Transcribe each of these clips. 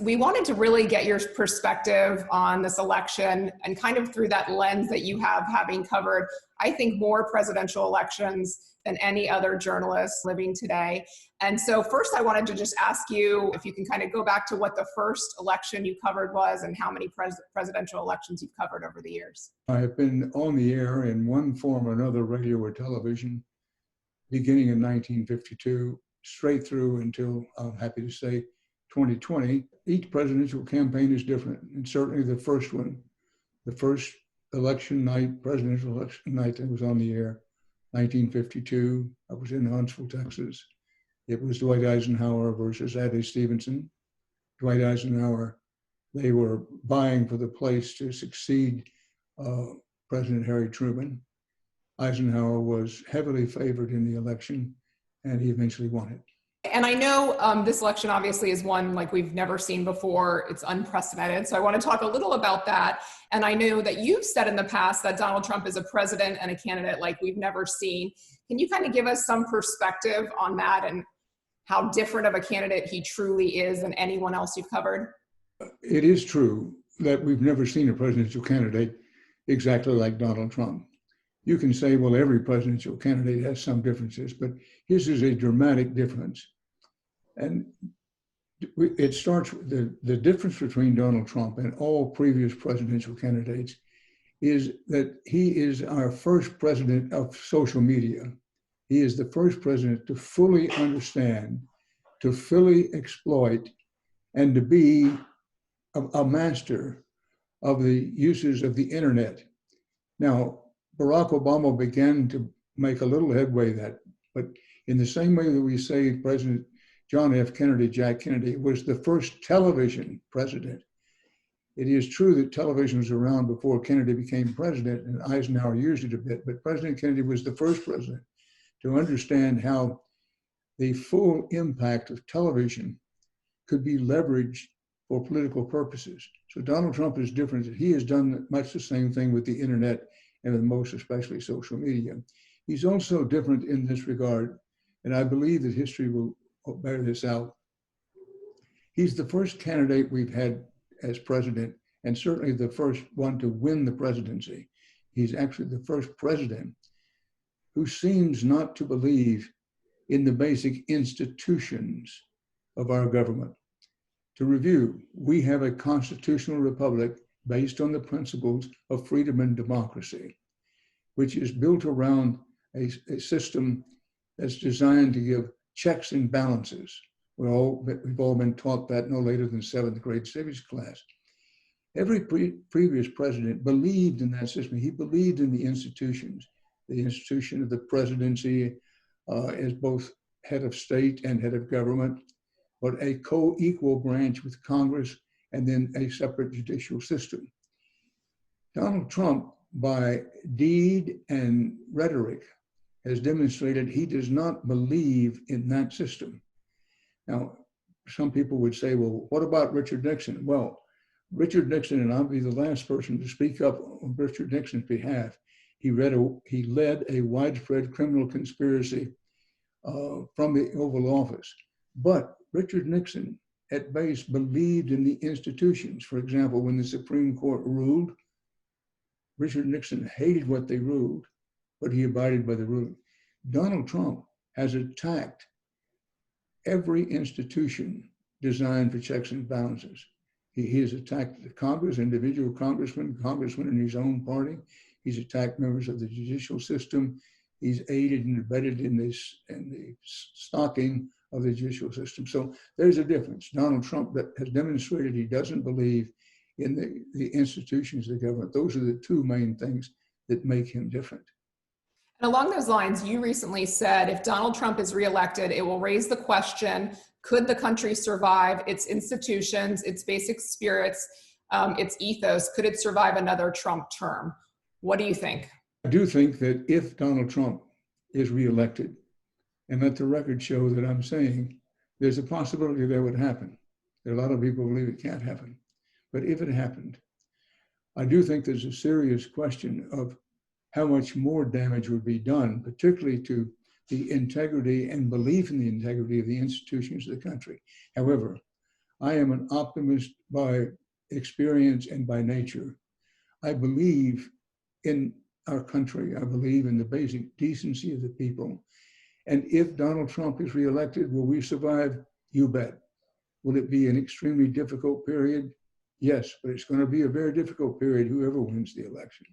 We wanted to really get your perspective on this election and kind of through that lens that you have, having covered, I think, more presidential elections than any other journalist living today. And so first I wanted to just ask you if you can kind of go back to what the first election you covered was and how many presidential elections you've covered over the years. I have been on the air in one form or another, radio or television, beginning in 1952, straight through until, I'm happy to say, 2020. Each presidential campaign is different, and certainly the first one, the first election night, presidential election night that was on the air, 1952, I was in Huntsville, Texas. It was Dwight Eisenhower versus Adlai Stevenson. Dwight Eisenhower, they were vying for the place to succeed President Harry Truman. Eisenhower was heavily favored in the election, and he eventually won it. And I know this election obviously is one like we've never seen before. It's unprecedented. So I want to talk a little about that. And I know that you've said in the past that Donald Trump is a president and a candidate like we've never seen. Can you kind of give us some perspective on that and how different of a candidate he truly is than anyone else you've covered? It is true that we've never seen a presidential candidate exactly like Donald Trump. You can say, well, every presidential candidate has some differences, but his is a dramatic difference. And it starts with the difference between Donald Trump and all previous presidential candidates is that he is our first president of social media. He is the first president to fully understand, to fully exploit, and to be a master of the uses of the internet. Now, Barack Obama began to make a little headway but in the same way that we say President John F. Kennedy, Jack Kennedy, was the first television president. It is true that television was around before Kennedy became president, and Eisenhower used it a bit, but President Kennedy was the first president to understand how the full impact of television could be leveraged for political purposes. So Donald Trump is different. He has done much the same thing with the internet and with most especially social media. He's also different in this regard, and I believe that history will bear this out. He's the first candidate we've had as president, and certainly the first one to win the presidency. He's actually the first president who seems not to believe in the basic institutions of our government. To review, we have a constitutional republic based on the principles of freedom and democracy, which is built around a system that's designed to give checks and balances. We've all been taught that no later than 7th grade civics class. Every previous president believed in that system. He believed in the institution of the presidency as both head of state and head of government, but a co-equal branch with Congress and then a separate judicial system. Donald Trump, by deed and rhetoric, has demonstrated he does not believe in that system. Now, some people would say, well, what about Richard Nixon? Well, Richard Nixon, and I'll be the last person to speak up on Richard Nixon's behalf, he led a widespread criminal conspiracy from the Oval Office. But Richard Nixon, at base, believed in the institutions. For example, when the Supreme Court ruled, Richard Nixon hated what they ruled, but he abided by the ruling. Donald Trump has attacked every institution designed for checks and balances. He has attacked the Congress, individual congressmen in his own party. He's attacked members of the judicial system. He's aided and abetted in the stocking of the judicial system. So there's a difference. Donald Trump has demonstrated he doesn't believe in the institutions of the government. Those are the two main things that make him different. And along those lines, you recently said if Donald Trump is reelected, it will raise the question, could the country survive its institutions, its basic spirits, its ethos? Could it survive another Trump term? What do you think? I do think that if Donald Trump is reelected, and let the record show that I'm saying there's a possibility that would happen. There are a lot of people who believe it can't happen. But if it happened, I do think there's a serious question of how much more damage would be done, particularly to the integrity and belief in the integrity of the institutions of the country. However, I am an optimist by experience and by nature. I believe in our country. I believe in the basic decency of the people. And if Donald Trump is reelected, will we survive? You bet. Will it be an extremely difficult period? Yes, but it's going to be a very difficult period, whoever wins the election.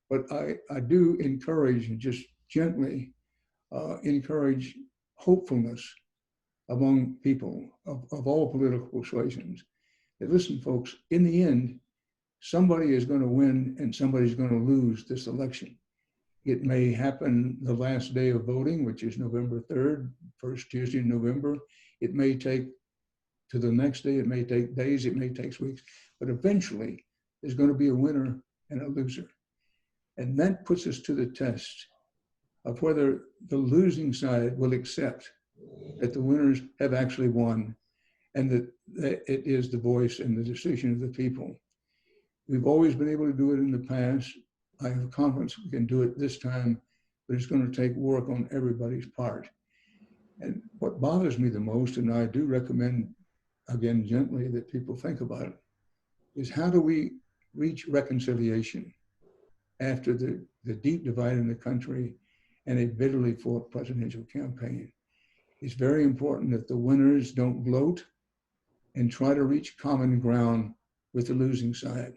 But I do encourage, and just gently encourage, hopefulness among people of all political persuasions. That listen, folks, in the end, somebody is going to win and somebody's going to lose this election. It may happen the last day of voting, which is November 3rd, first Tuesday in November. It may take to the next day, it may take days, it may take weeks, but eventually there's going to be a winner and a loser. And that puts us to the test of whether the losing side will accept that the winners have actually won and that it is the voice and the decision of the people. We've always been able to do it in the past. I have confidence we can do it this time, but it's going to take work on everybody's part. And what bothers me the most, and I do recommend, again, gently, that people think about it, is how do we reach reconciliation after the deep divide in the country and a bitterly fought presidential campaign? It's very important that the winners don't gloat and try to reach common ground with the losing side.